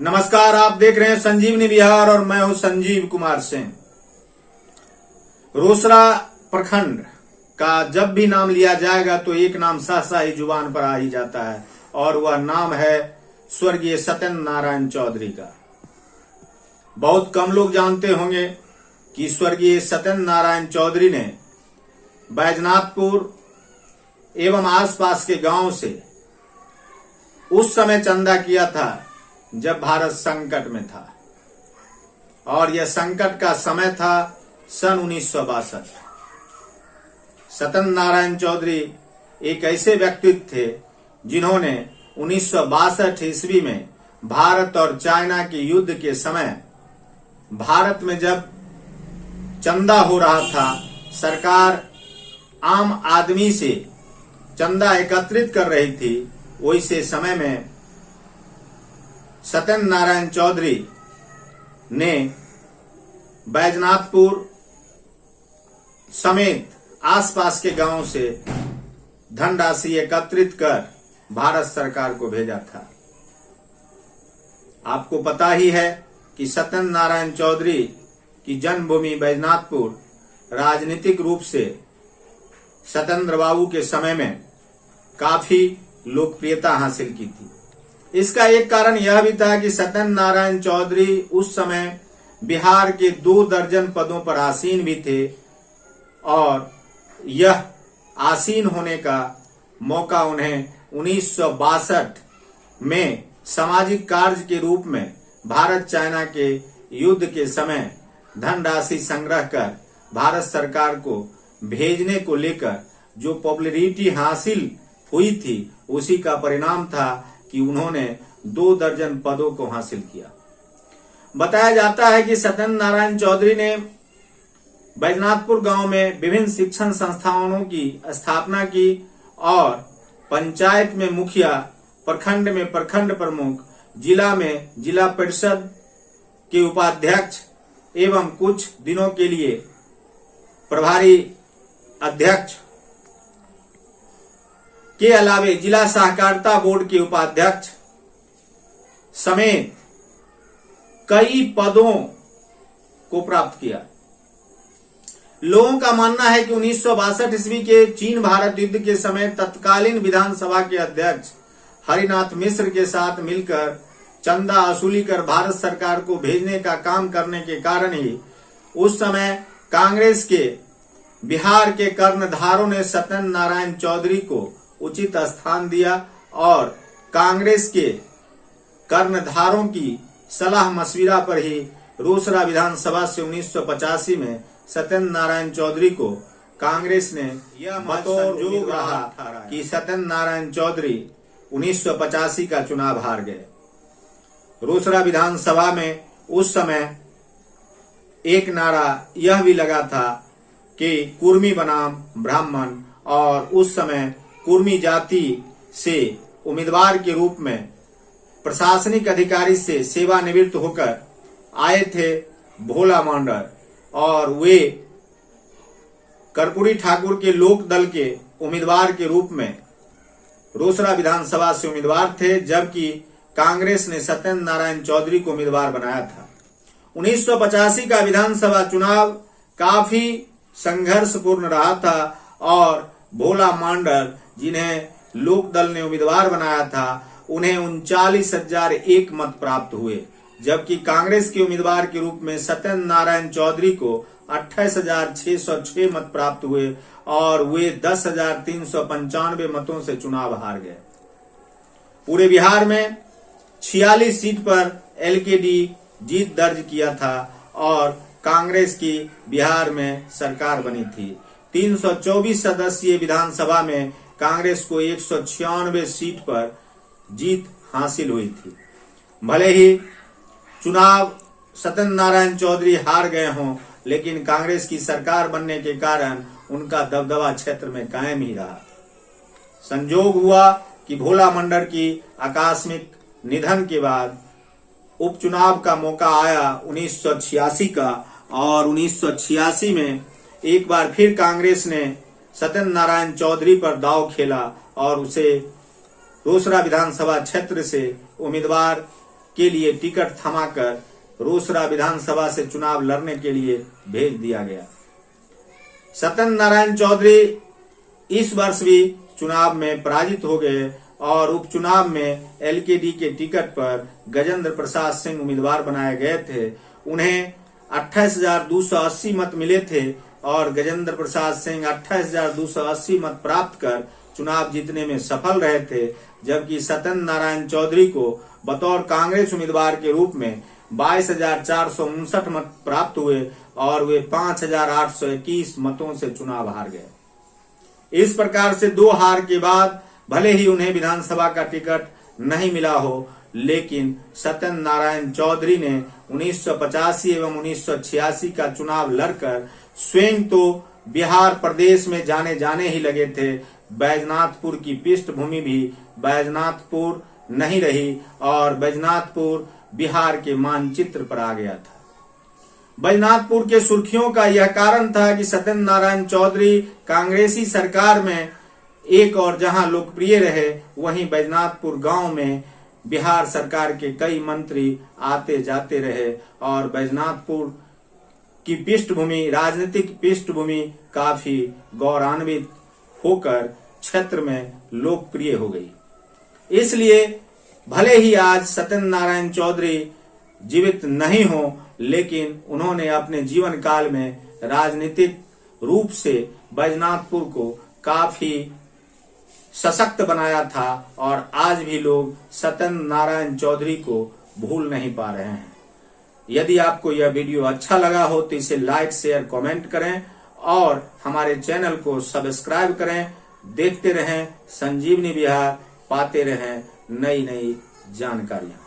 नमस्कार, आप देख रहे हैं संजीवनी बिहार और मैं हूं संजीव कुमार सिंह। रोसड़ा प्रखंड का जब भी नाम लिया जाएगा तो एक नाम सहसा ही जुबान पर आ ही जाता है और वह नाम है स्वर्गीय सत्येंद्र नारायण चौधरी का। बहुत कम लोग जानते होंगे कि स्वर्गीय सत्येंद्र नारायण चौधरी ने बैजनाथपुर एवं आसपास के गांव से उस समय चंदा किया था जब भारत संकट में था और यह संकट का समय था सन 1962। सत्येंद्र नारायण चौधरी एक ऐसे व्यक्तित्व थे जिन्होंने 1962 ईस्वी में भारत और चाइना के युद्ध के समय भारत में जब चंदा हो रहा था, सरकार आम आदमी से चंदा एकत्रित कर रही थी, वैसे समय में सत्येंद्र नारायण चौधरी ने बैजनाथपुर समेत आसपास के गांवों से धनराशि एकत्रित कर भारत सरकार को भेजा था। आपको पता ही है कि सत्येंद्र नारायण चौधरी की जन्मभूमि बैजनाथपुर राजनीतिक रूप से सत्येंद्र बाबू के समय में काफी लोकप्रियता हासिल की थी। इसका एक कारण यह भी था कि सत्येंद्र नारायण चौधरी उस समय बिहार के 2 दर्जन पदों पर आसीन भी थे और यह आसीन होने का मौका उन्हें 1962 में सामाजिक कार्य के रूप में भारत चाइना के युद्ध के समय धनराशि संग्रह कर भारत सरकार को भेजने को लेकर जो पॉपुलैरिटी हासिल हुई थी, उसी का परिणाम था कि उन्होंने 2 दर्जन पदों को हासिल किया। बताया जाता है कि सत्येंद्र नारायण चौधरी ने बैजनाथपुर गांव में विभिन्न शिक्षण संस्थानों की स्थापना की और पंचायत में मुखिया, प्रखंड में प्रखंड प्रमुख, जिला में जिला परिषद के उपाध्यक्ष एवं कुछ दिनों के लिए प्रभारी अध्यक्ष के अलावे जिला सहकारिता बोर्ड के उपाध्यक्ष समेत कई पदों को प्राप्त किया। लोगों का मानना है कि 1962 ईस्वी के चीन भारत युद्ध के समय तत्कालीन विधानसभा के अध्यक्ष हरिनाथ मिश्र के साथ मिलकर चंदा वसूली कर भारत सरकार को भेजने का काम करने के कारण ही उस समय कांग्रेस के बिहार के कर्णधारों ने सत्येंद्र नारायण चौधरी को उचित स्थान दिया और कांग्रेस के कर्णधारों की सलाह मशविरा पर ही रोसड़ा विधानसभा से 1985 में सत्येंद्र नारायण चौधरी को कांग्रेस ने यह मतों रहा कि सत्येंद्र नारायण चौधरी 1985 का चुनाव हार गए। रोसड़ा विधानसभा में उस समय एक नारा यह भी लगा था कि कुर्मी बनाम ब्राह्मण, और उस समय कुर्मी जाति से उम्मीदवार के रूप में प्रशासनिक अधिकारी से सेवानिवृत्त होकर आए थे भोला मांडर, और वे कर्पूरी ठाकुर के लोक दल के उम्मीदवार के रूप में रोसड़ा विधानसभा से उम्मीदवार थे, जबकि कांग्रेस ने सत्येंद्र नारायण चौधरी को उम्मीदवार बनाया था। 1985 का विधानसभा चुनाव काफी संघर्षपूर्ण रहा था और भोला मांडर, जिन्हें लोक दल ने उम्मीदवार बनाया था, उन्हें 39,001 मत प्राप्त हुए, जबकि कांग्रेस के उम्मीदवार के रूप में सत्येंद्र नारायण चौधरी को 28,606 मत प्राप्त हुए और वे 10,395 मतों से चुनाव हार गए। पूरे बिहार में 46 सीट पर एलकेडी जीत दर्ज किया था और कांग्रेस की बिहार में सरकार बनी थी। 324 सदस्यीय विधानसभा में कांग्रेस को 196 सीट पर जीत हासिल हुई थी। भले ही चुनाव सत्येंद्र नारायण चौधरी हार गए हों, लेकिन कांग्रेस की सरकार बनने के कारण उनका दबदबा क्षेत्र में कायम ही रहा। संजोग हुआ कि भोला मंडल की आकस्मिक निधन के बाद उपचुनाव का मौका आया 1986 का, और 1986 में एक बार फिर कांग्रेस ने सत्येंद्र नारायण चौधरी पर दांव खेला और उसे रोसड़ा विधानसभा क्षेत्र से उम्मीदवार के लिए टिकट थमाकर रोसड़ा विधानसभा से चुनाव लड़ने के लिए भेज दिया गया। सत्येंद्र नारायण चौधरी इस वर्ष भी चुनाव में पराजित हो गए और उपचुनाव में एलकेडी के टिकट पर गजेंद्र प्रसाद सिंह उम्मीदवार बनाए गए थे। उन्हें 28,280 मत मिले थे और गजेंद्र प्रसाद सिंह 28,280 मत प्राप्त कर चुनाव जीतने में सफल रहे थे, जबकि सत्येंद्र नारायण चौधरी को बतौर कांग्रेस उम्मीदवार के रूप में 22,459 मत प्राप्त हुए और वे 5,821 मतों से चुनाव हार गए। इस प्रकार से दो हार के बाद भले ही उन्हें विधानसभा का टिकट नहीं मिला हो, लेकिन सत्येंद्र नारायण चौधरी ने 1985 एवं 1986 का चुनाव लड़कर स्वयं तो बिहार प्रदेश में जाने ही लगे थे, बैजनाथपुर की पृष्ठभूमि भी बैजनाथपुर नहीं रही और बैजनाथपुर बिहार के मानचित्र पर आ गया था। बैजनाथपुर के सुर्खियों का यह कारण था कि सत्येंद्र नारायण चौधरी कांग्रेसी सरकार में एक और जहां लोकप्रिय रहे, वहीं बैजनाथपुर गांव में बिहार सरकार के कई मंत्री आते जाते रहे और बैजनाथपुर की पृष्ठभूमि, राजनीतिक पृष्ठभूमि काफी गौरवान्वित होकर क्षेत्र में लोकप्रिय हो गई। इसलिए भले ही आज सत्येंद्र नारायण चौधरी जीवित नहीं हो, लेकिन उन्होंने अपने जीवन काल में राजनीतिक रूप से बैजनाथपुर को काफी सशक्त बनाया था और आज भी लोग सत्येंद्र नारायण चौधरी को भूल नहीं पा रहे हैं। यदि आपको यह वीडियो अच्छा लगा हो तो इसे लाइक, शेयर, कमेंट करें और हमारे चैनल को सब्सक्राइब करें। देखते रहें संजीवनी बिहार, पाते रहें नई नई जानकारियां।